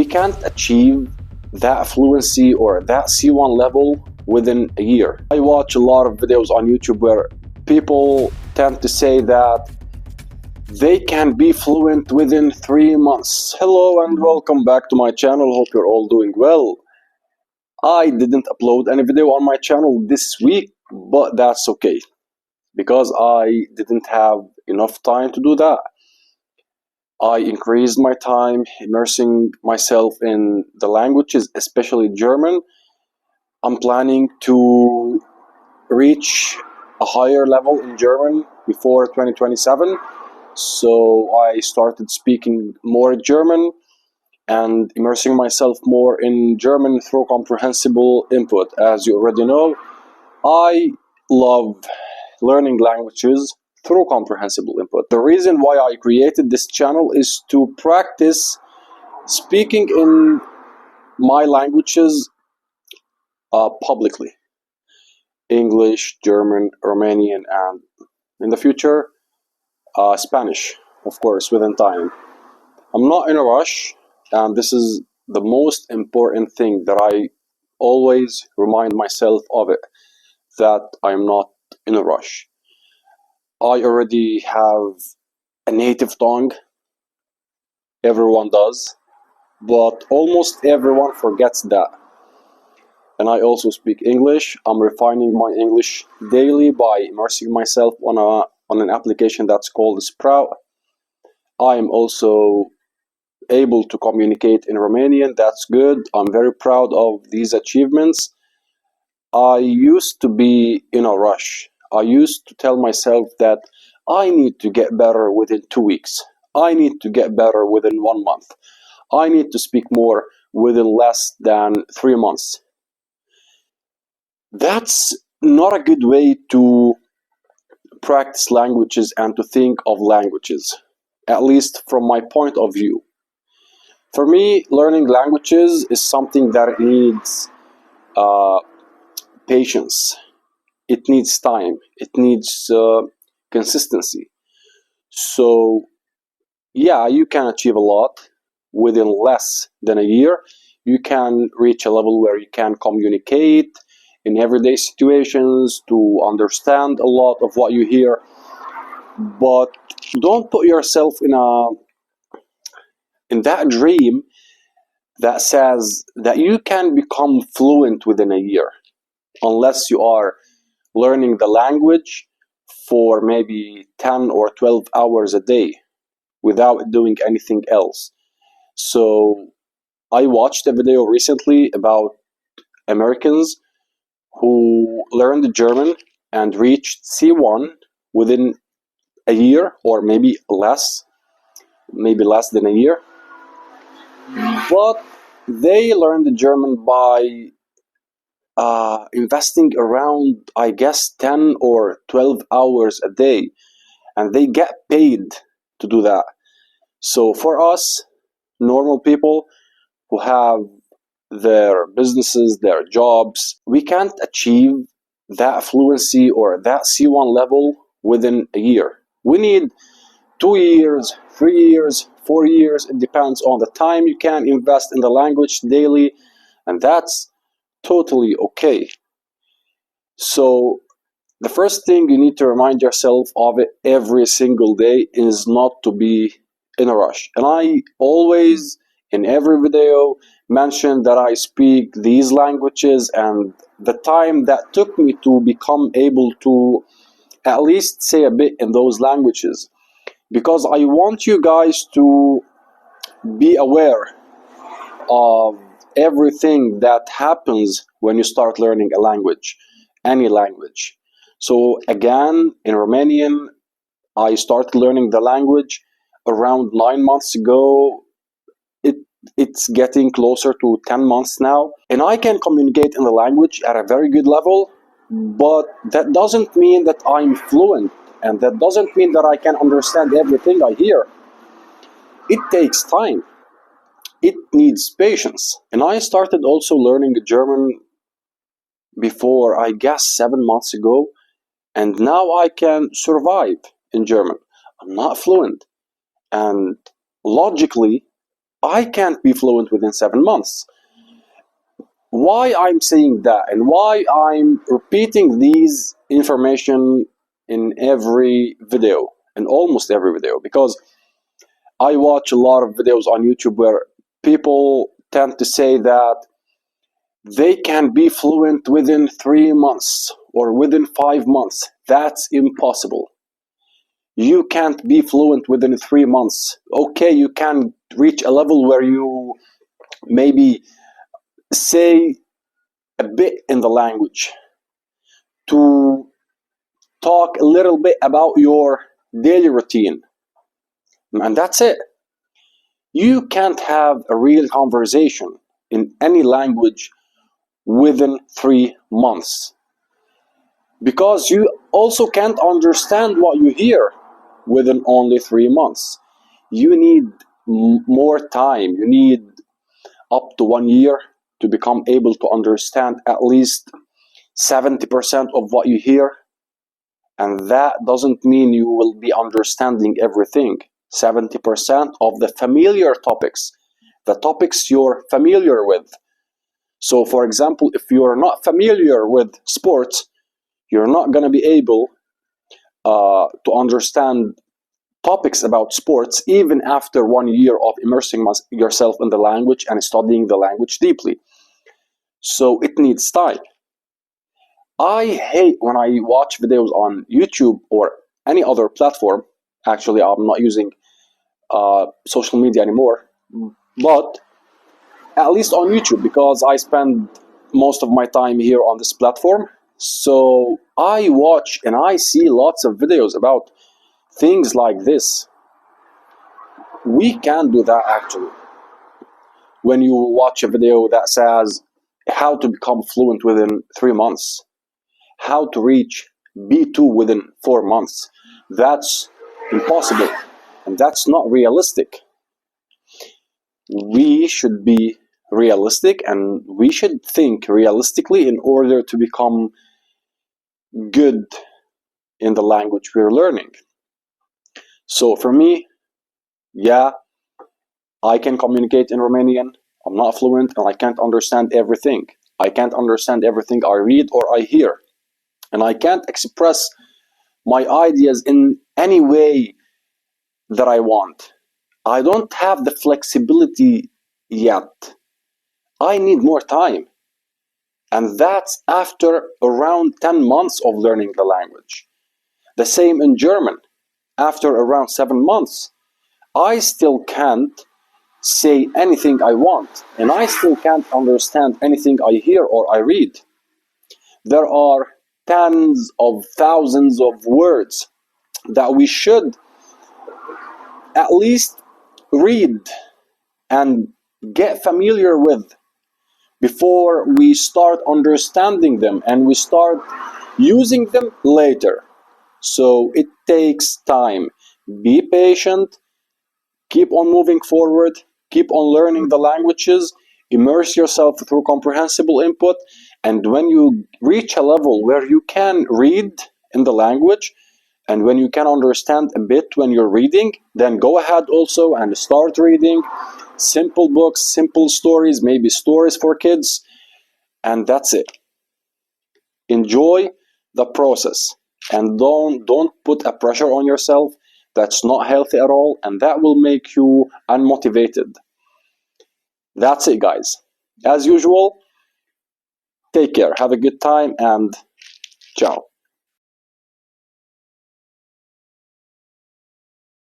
we can't achieve that fluency or that C1 level within a year. I watch a lot of videos on YouTube where people tend to say that they can be fluent within 3 months. Hello and welcome back to my channel. Hope you're all doing well. I didn't upload any video on my channel this week, but that's okay because I didn't have enough time to do that. I increased my time immersing myself in the languages, especially German. I'm planning to reach a higher level in German before 2027. So I started speaking more German and immersing myself more in German through comprehensible input. As you already know, I love learning languages through comprehensible input. The reason why I created this channel is to practice speaking in my languages publicly. English, German, Romanian, and in the future, Spanish, of course, within time. I'm not in a rush, and this is the most important thing that I always remind myself of it, that I'm not in a rush. I already have a native tongue. Everyone does, but almost everyone forgets that. And I also speak English. I'm refining my English daily by immersing myself on an application that's called Sprout. I am also able to communicate in Romanian. That's good. I'm very proud of these achievements. I used to be in a rush. I used to tell myself that I need to get better within 2 weeks. I need to get better within 1 month. I need to speak more within less than 3 months. That's not a good way to practice languages and to think of languages, at least from my point of view. For me, learning languages is something that needs patience. It needs time. It needs consistency. So, yeah, you can achieve a lot within less than a year. You can reach a level where you can communicate in everyday situations, to understand a lot of what you hear. But don't put yourself in that dream that says that you can become fluent within a year, unless you are learning the language for maybe 10 or 12 hours a day without doing anything else. So I watched a video recently about Americans who learned German and reached C1 within a year, or maybe less than a year. But they learned German by investing around, I guess, 10 or 12 hours a day, and they get paid to do that. So for us, normal people who have their businesses, their jobs, we can't achieve that fluency or that C1 level within a year. We need 2 years, 3 years, 4 years. It depends on the time you can invest in the language daily, and that's totally okay. So the first thing you need to remind yourself of it every single day is not to be in a rush. And I always, in every video, mention that I speak these languages and the time that took me to become able to at least say a bit in those languages, because I want you guys to be aware of everything that happens when you start learning a language, any language. So again, in Romanian, I started learning the language around 9 months ago. It's getting closer to 10 months now, and I can communicate in the language at a very good level, but that doesn't mean that I'm fluent, and that doesn't mean that I can understand everything I hear. It takes time. It needs patience. And I started also learning German before, I guess, 7 months ago, and now I can survive in German. I'm not fluent, and logically, I can't be fluent within 7 months. Why I'm saying that and why I'm repeating these information in every video, in almost every video, because I watch a lot of videos on YouTube where people tend to say that they can be fluent within 3 months or within 5 months. That's impossible. You can't be fluent within 3 months. Okay, you can reach a level where you maybe say a bit in the language, to talk a little bit about your daily routine, and that's it. You can't have a real conversation in any language within 3 months, because you also can't understand what you hear within only 3 months. You need more time. You need up to 1 year to become able to understand at least 70% of what you hear. And that doesn't mean you will be understanding everything. 70% of the familiar topics, the topics you're familiar with. So, for example, if you're not familiar with sports, you're not going to be able to understand topics about sports even after 1 year of immersing yourself in the language and studying the language deeply. So it needs time. I hate when I watch videos on YouTube or any other platform. Actually, I'm not using social media anymore, but at least on YouTube, because I spend most of my time here on this platform. So I watch and I see lots of videos about things like this. We can do that actually. When you watch a video that says how to become fluent within 3 months, how to reach B2 within 4 months, that's impossible and that's not realistic. We should be realistic and we should think realistically in order to become good in the language we're learning. So for me, yeah, I can communicate in Romanian. I'm not fluent and I can't understand everything. I can't understand everything I read or I hear. And I can't express my ideas in any way that I want. I don't have the flexibility yet. I need more time. And that's after around 10 months of learning the language. The same in German. After around 7 months, I still can't say anything I want, and I still can't understand anything I hear or I read. There are tens of thousands of words that we should at least read and get familiar with before we start understanding them and we start using them later. So it takes time. Be patient, keep on moving forward, keep on learning the languages, immerse yourself through comprehensible input, and when you reach a level where you can read in the language and when you can understand a bit when you're reading, then go ahead also and start reading simple books, simple stories, maybe stories for kids, and that's it. Enjoy the process and don't put a pressure on yourself. That's not healthy at all, and that will make you unmotivated. That's it, guys. As usual, take care, have a good time, and ciao.